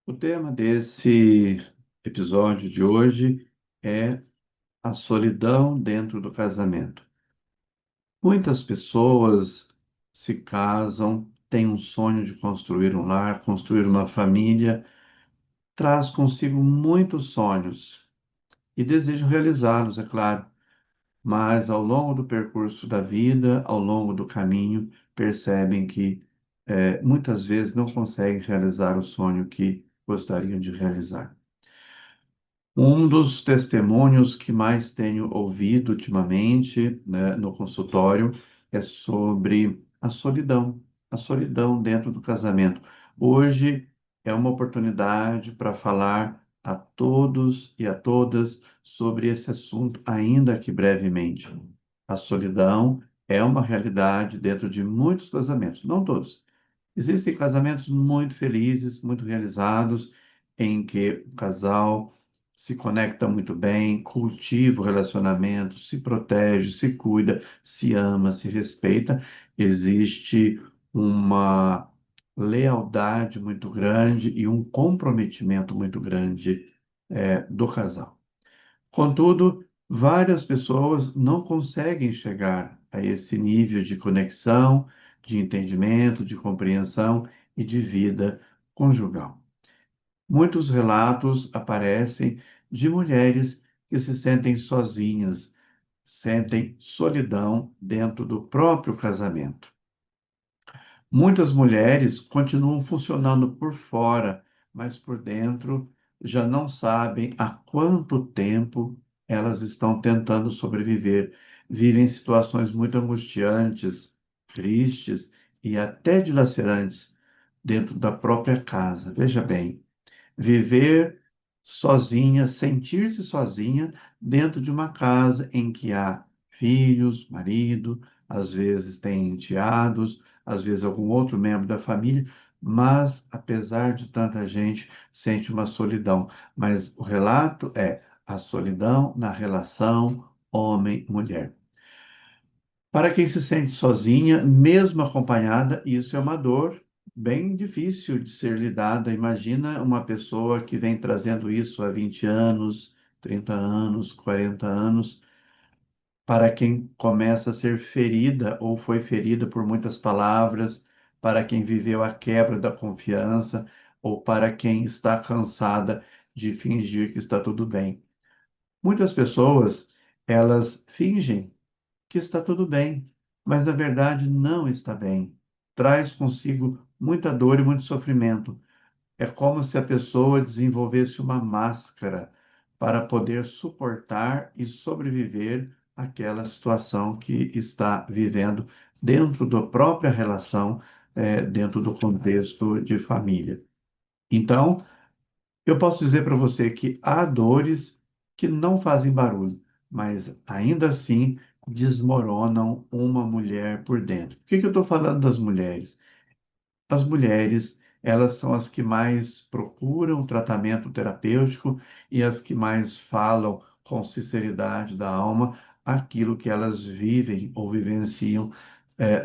O tema desse episódio de hoje é a solidão dentro do casamento. Muitas pessoas se casam, têm um sonho de construir um lar, construir uma família, traz consigo muitos sonhos e desejam realizá-los, é claro, mas ao longo do percurso da vida, ao longo do caminho, percebem que muitas vezes não conseguem realizar o sonho que gostariam de realizar. Um dos testemunhos que mais tenho ouvido ultimamente, né, no consultório, é sobre a solidão dentro do casamento. Hoje é uma oportunidade para falar a todos e a todas sobre esse assunto, ainda que brevemente. A solidão é uma realidade dentro de muitos casamentos, não todos. Existem casamentos muito felizes, muito realizados, em que o casal se conecta muito bem, cultiva o relacionamento, se protege, se cuida, se ama, se respeita. Existe uma lealdade muito grande e um comprometimento muito grande, do casal. Contudo, várias pessoas não conseguem chegar a esse nível de conexão, de entendimento, de compreensão e de vida conjugal. Muitos relatos aparecem de mulheres que se sentem sozinhas, sentem solidão dentro do próprio casamento. Muitas mulheres continuam funcionando por fora, mas por dentro já não sabem há quanto tempo elas estão tentando sobreviver. Vivem situações muito angustiantes, tristes e até dilacerantes dentro da própria casa. Veja bem, viver sozinha, sentir-se sozinha dentro de uma casa em que há filhos, marido, às vezes tem enteados, às vezes algum outro membro da família, mas apesar de tanta gente, sente uma solidão. Mas o relato é a solidão na relação homem-mulher. Para quem se sente sozinha, mesmo acompanhada, isso é uma dor bem difícil de ser lidada. Imagina uma pessoa que vem trazendo isso há 20 anos, 30 anos, 40 anos. Para quem começa a ser ferida ou foi ferida por muitas palavras, para quem viveu a quebra da confiança, ou para quem está cansada de fingir que está tudo bem. Muitas pessoas, elas fingem que está tudo bem, mas na verdade não está bem. Traz consigo muita dor e muito sofrimento. É como se a pessoa desenvolvesse uma máscara para poder suportar e sobreviver àquela situação que está vivendo dentro da própria relação, dentro do contexto de família. Então, eu posso dizer para você que há dores que não fazem barulho, mas ainda assim desmoronam uma mulher por dentro. Por que que eu estou falando das mulheres? As mulheres, elas são as que mais procuram tratamento terapêutico e as que mais falam com sinceridade da alma aquilo que elas vivem ou vivenciam,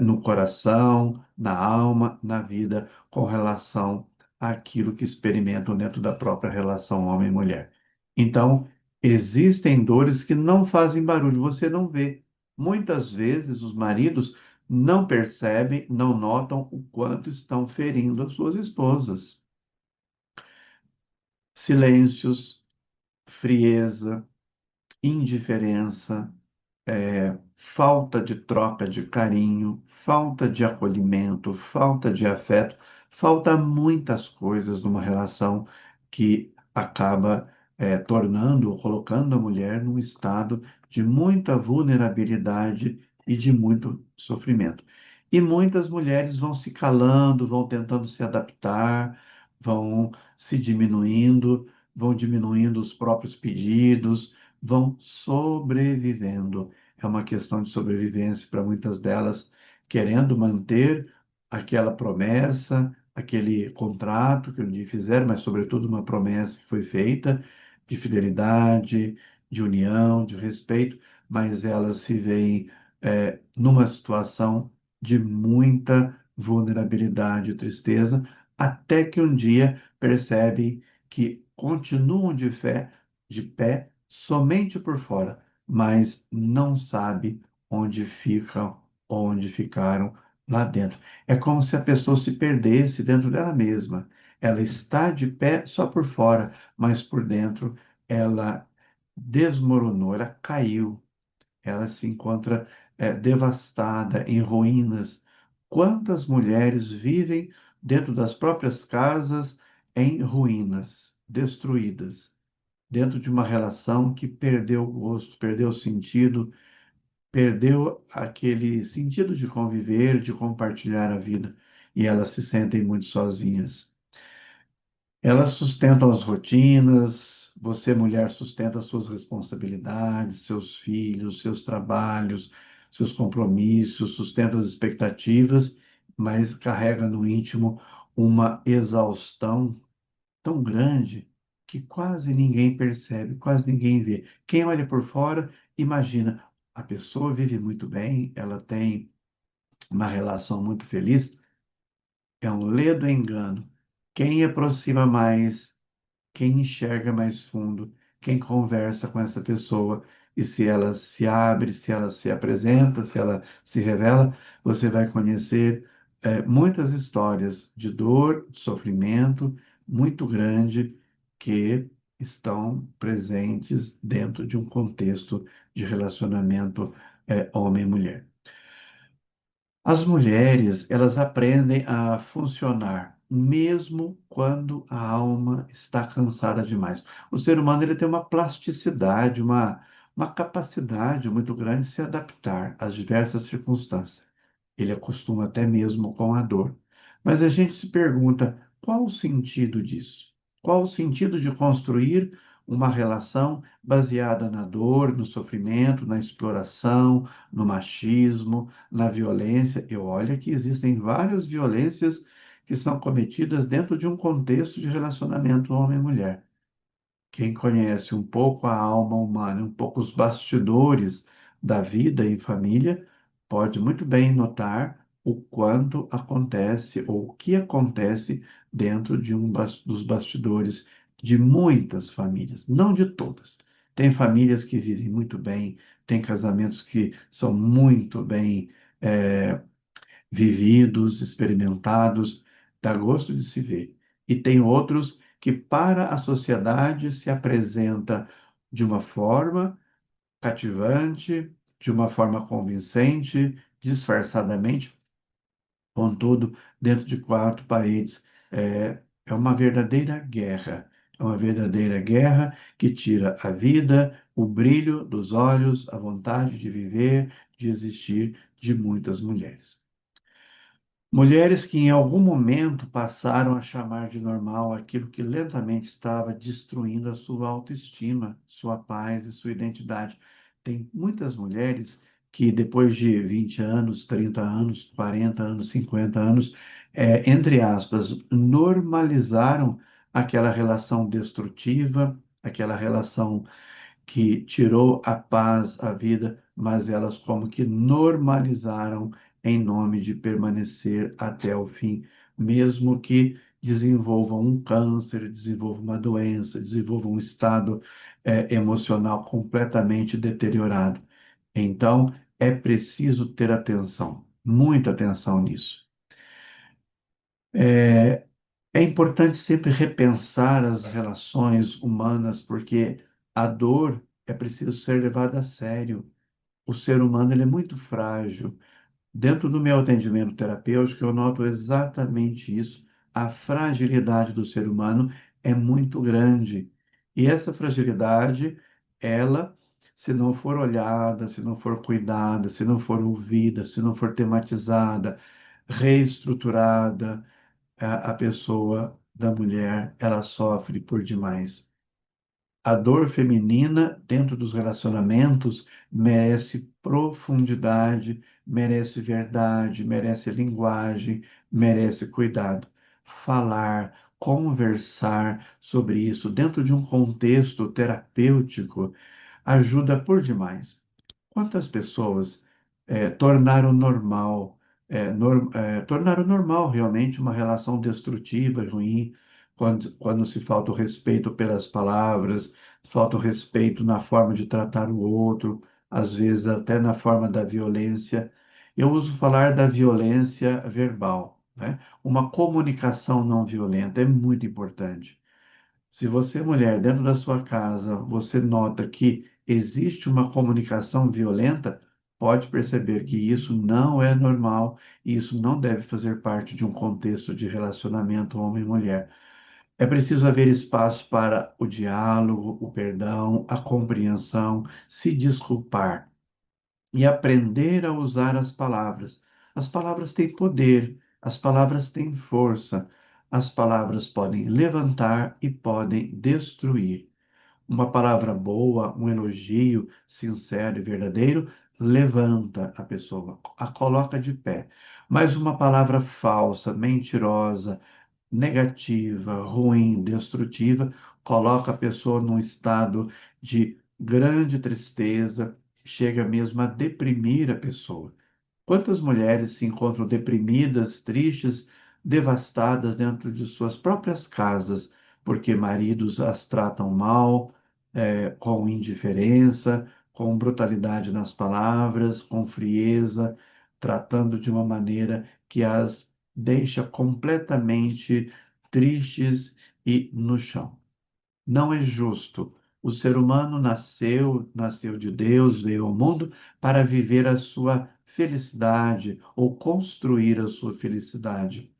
no coração, na alma, na vida, com relação àquilo que experimentam dentro da própria relação homem-mulher. Então, existem dores que não fazem barulho, você não vê. Muitas vezes os maridos não percebem, não notam o quanto estão ferindo as suas esposas. Silêncios, frieza, indiferença, falta de troca de carinho, falta de acolhimento, falta de afeto, falta muitas coisas numa relação que acaba tornando ou colocando a mulher num estado de muita vulnerabilidade e de muito sofrimento. E muitas mulheres vão se calando, vão tentando se adaptar, vão se diminuindo, vão diminuindo os próprios pedidos, vão sobrevivendo. É uma questão de sobrevivência para muitas delas, querendo manter aquela promessa, aquele contrato que um dia fizeram, mas, sobretudo, uma promessa que foi feita de fidelidade, de união, de respeito, mas elas se veem numa situação de muita vulnerabilidade e tristeza, até que um dia percebem que continuam de pé somente por fora, mas não sabe onde ficam, onde ficaram lá dentro. É como se a pessoa se perdesse dentro dela mesma. Ela está de pé só por fora, mas por dentro ela desmoronou, ela caiu, ela se encontra devastada, em ruínas. Quantas mulheres vivem dentro das próprias casas em ruínas, destruídas, dentro de uma relação que perdeu o gosto, perdeu o sentido, perdeu aquele sentido de conviver, de compartilhar a vida, e elas se sentem muito sozinhas. Elas sustentam as rotinas, você, mulher, sustenta as suas responsabilidades, seus filhos, seus trabalhos, seus compromissos, sustenta as expectativas, mas carrega no íntimo uma exaustão tão grande que quase ninguém percebe, quase ninguém vê. Quem olha por fora, imagina, a pessoa vive muito bem, ela tem uma relação muito feliz, é um ledo engano. Quem aproxima mais, quem enxerga mais fundo, quem conversa com essa pessoa e se ela se abre, se ela se apresenta, se ela se revela, você vai conhecer muitas histórias de dor, de sofrimento muito grande que estão presentes dentro de um contexto de relacionamento homem-mulher. As mulheres, elas aprendem a funcionar mesmo quando a alma está cansada demais. O ser humano ele tem uma plasticidade, uma capacidade muito grande de se adaptar às diversas circunstâncias. Ele acostuma até mesmo com a dor. Mas a gente se pergunta, qual o sentido disso? Qual o sentido de construir uma relação baseada na dor, no sofrimento, na exploração, no machismo, na violência? E olha que existem várias violências que são cometidas dentro de um contexto de relacionamento homem-mulher. Quem conhece um pouco a alma humana, um pouco os bastidores da vida em família, pode muito bem notar o quanto acontece ou o que acontece dentro de dos bastidores de muitas famílias, não de todas. Tem famílias que vivem muito bem, tem casamentos que são muito bem eh, vividos, experimentados, dá gosto de se ver. E tem outros que, para a sociedade, se apresenta de uma forma cativante, de uma forma convincente, disfarçadamente, contudo, dentro de quatro paredes. É uma verdadeira guerra. É uma verdadeira guerra que tira a vida, o brilho dos olhos, a vontade de viver, de existir de muitas mulheres. Mulheres que em algum momento passaram a chamar de normal aquilo que lentamente estava destruindo a sua autoestima, sua paz e sua identidade. Tem muitas mulheres que depois de 20 anos, 30 anos, 40 anos, 50 anos, entre aspas, normalizaram aquela relação destrutiva, aquela relação que tirou a paz, a vida, mas elas como que normalizaram em nome de permanecer até o fim, mesmo que desenvolvam um câncer, desenvolvam uma doença, desenvolvam um estado emocional completamente deteriorado. Então, é preciso ter atenção, muita atenção nisso. É importante sempre repensar as relações humanas, porque a dor é preciso ser levada a sério. O ser humano ele é muito frágil. Dentro do meu atendimento terapêutico, eu noto exatamente isso. A fragilidade do ser humano é muito grande. E essa fragilidade, ela, se não for olhada, se não for cuidada, se não for ouvida, se não for tematizada, reestruturada, a pessoa da mulher, ela sofre por demais. A dor feminina dentro dos relacionamentos merece profundidade, merece verdade, merece linguagem, merece cuidado. Falar, conversar sobre isso dentro de um contexto terapêutico ajuda por demais. Quantas pessoas tornaram normal realmente uma relação destrutiva e ruim, quando se falta o respeito pelas palavras, falta o respeito na forma de tratar o outro, às vezes até na forma da violência. Eu uso falar da violência verbal, né? Uma comunicação não violenta é muito importante. Se você, mulher, dentro da sua casa, você nota que existe uma comunicação violenta, pode perceber que isso não é normal e isso não deve fazer parte de um contexto de relacionamento homem-mulher. É preciso haver espaço para o diálogo, o perdão, a compreensão, se desculpar e aprender a usar as palavras. As palavras têm poder, as palavras têm força, as palavras podem levantar e podem destruir. Uma palavra boa, um elogio sincero e verdadeiro, levanta a pessoa, a coloca de pé. Mas uma palavra falsa, mentirosa, negativa, ruim, destrutiva, coloca a pessoa num estado de grande tristeza, chega mesmo a deprimir a pessoa. Quantas mulheres se encontram deprimidas, tristes, devastadas dentro de suas próprias casas, porque maridos as tratam mal, com indiferença, com brutalidade nas palavras, com frieza, tratando de uma maneira que as deixa completamente tristes e no chão. Não é justo. O ser humano nasceu de Deus, veio ao mundo para viver a sua felicidade ou construir a sua felicidade.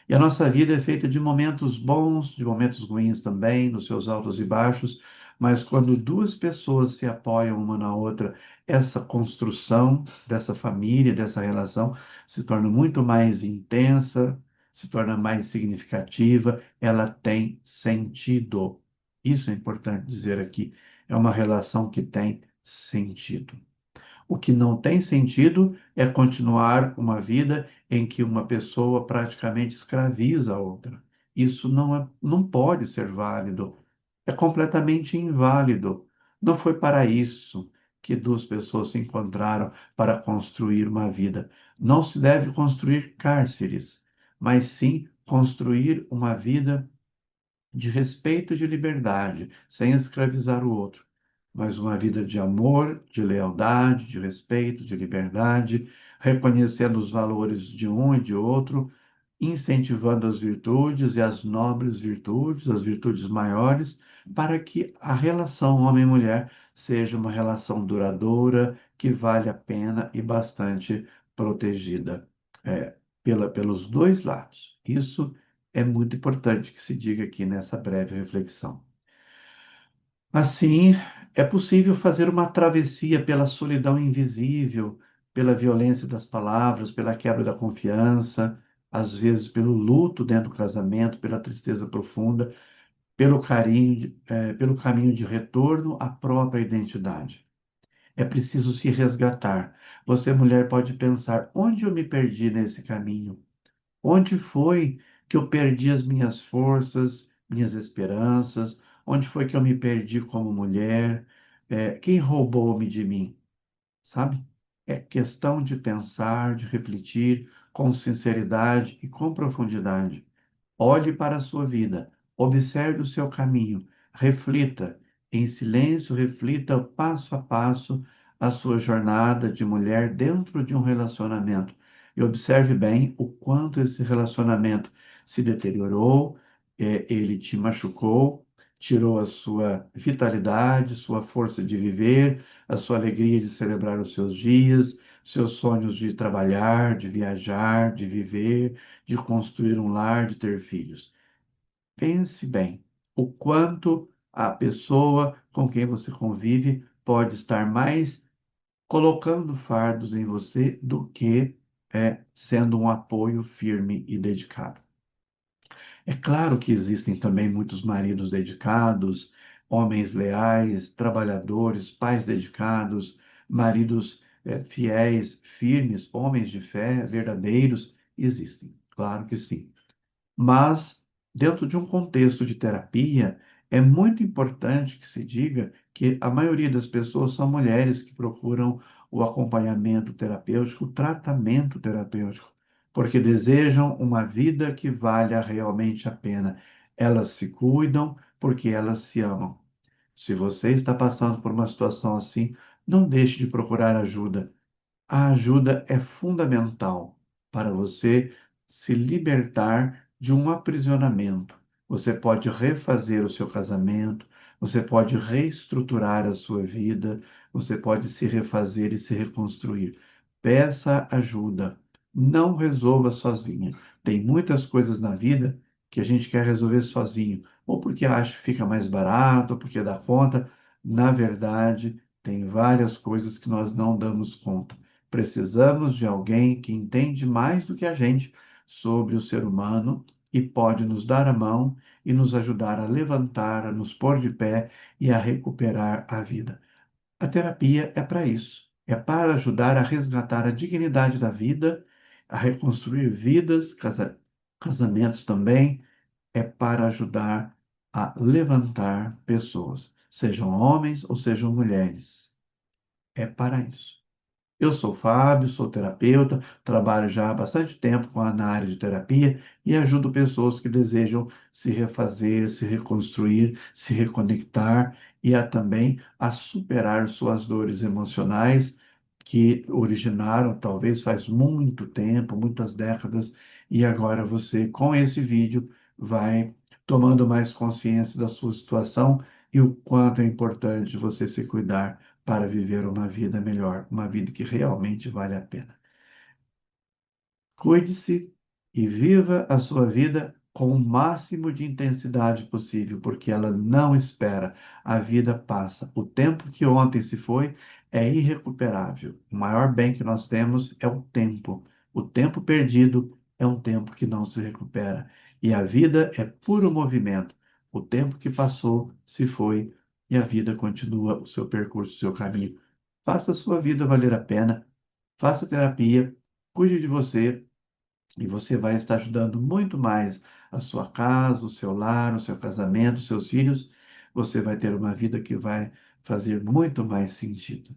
E a nossa vida é feita de momentos bons, de momentos ruins também, nos seus altos e baixos, mas quando duas pessoas se apoiam uma na outra, essa construção dessa família, dessa relação, se torna muito mais intensa, se torna mais significativa, ela tem sentido. Isso é importante dizer aqui. É uma relação que tem sentido. O que não tem sentido é continuar uma vida em que uma pessoa praticamente escraviza a outra. Isso não pode ser válido. É completamente inválido. Não foi para isso que duas pessoas se encontraram para construir uma vida. Não se deve construir cárceres, mas sim construir uma vida de respeito e de liberdade, sem escravizar o outro, mas uma vida de amor, de lealdade, de respeito, de liberdade, reconhecendo os valores de um e de outro, incentivando as virtudes e as nobres virtudes, as virtudes maiores, para que a relação homem-mulher seja uma relação duradoura, que vale a pena e bastante protegida, pelos dois lados. Isso é muito importante que se diga aqui nessa breve reflexão. Assim, é possível fazer uma travessia pela solidão invisível, pela violência das palavras, pela quebra da confiança, às vezes pelo luto dentro do casamento, pela tristeza profunda, pelo pelo caminho de retorno à própria identidade. É preciso se resgatar. Você, mulher, pode pensar: onde eu me perdi nesse caminho? Onde foi que eu perdi as minhas forças, minhas esperanças? Onde foi que eu me perdi como mulher? Quem roubou-me de mim? Sabe? É questão de pensar, de refletir com sinceridade e com profundidade. Olhe para a sua vida, observe o seu caminho, reflita, em silêncio, reflita passo a passo a sua jornada de mulher dentro de um relacionamento. E observe bem o quanto esse relacionamento se deteriorou, ele te machucou, tirou a sua vitalidade, sua força de viver, a sua alegria de celebrar os seus dias, seus sonhos de trabalhar, de viajar, de viver, de construir um lar, de ter filhos. Pense bem o quanto a pessoa com quem você convive pode estar mais colocando fardos em você do que sendo um apoio firme e dedicado. É claro que existem também muitos maridos dedicados, homens leais, trabalhadores, pais dedicados, maridos fiéis, firmes, homens de fé, verdadeiros. Existem, claro que sim. Mas, dentro de um contexto de terapia, é muito importante que se diga que a maioria das pessoas são mulheres que procuram o acompanhamento terapêutico, o tratamento terapêutico, porque desejam uma vida que valha realmente a pena. Elas se cuidam porque elas se amam. Se você está passando por uma situação assim, não deixe de procurar ajuda. A ajuda é fundamental para você se libertar de um aprisionamento. Você pode refazer o seu casamento, você pode reestruturar a sua vida, você pode se refazer e se reconstruir. Peça ajuda. Não resolva sozinha. Tem muitas coisas na vida que a gente quer resolver sozinho, ou porque acha que fica mais barato, ou porque dá conta. Na verdade, tem várias coisas que nós não damos conta. Precisamos de alguém que entende mais do que a gente sobre o ser humano e pode nos dar a mão e nos ajudar a levantar, a nos pôr de pé e a recuperar a vida. A terapia é para isso. É para ajudar a resgatar a dignidade da vida, a reconstruir vidas, casamentos também. É para ajudar a levantar pessoas, sejam homens ou sejam mulheres. É para isso. Eu sou Fábio, sou terapeuta, trabalho já há bastante tempo na área de terapia e ajudo pessoas que desejam se refazer, se reconstruir, se reconectar e também a superar suas dores emocionais que originaram talvez faz muito tempo, muitas décadas, e agora você, com esse vídeo, vai tomando mais consciência da sua situação e o quanto é importante você se cuidar para viver uma vida melhor, uma vida que realmente vale a pena. Cuide-se e viva a sua vida com o máximo de intensidade possível, porque ela não espera. A vida passa. O tempo que ontem se foi é irrecuperável. O maior bem que nós temos é o tempo. O tempo perdido é um tempo que não se recupera. E a vida é puro movimento. O tempo que passou se foi e a vida continua o seu percurso, o seu caminho. Faça a sua vida valer a pena, faça terapia, cuide de você e você vai estar ajudando muito mais a sua casa, o seu lar, o seu casamento, os seus filhos. Você vai ter uma vida que vai fazer muito mais sentido.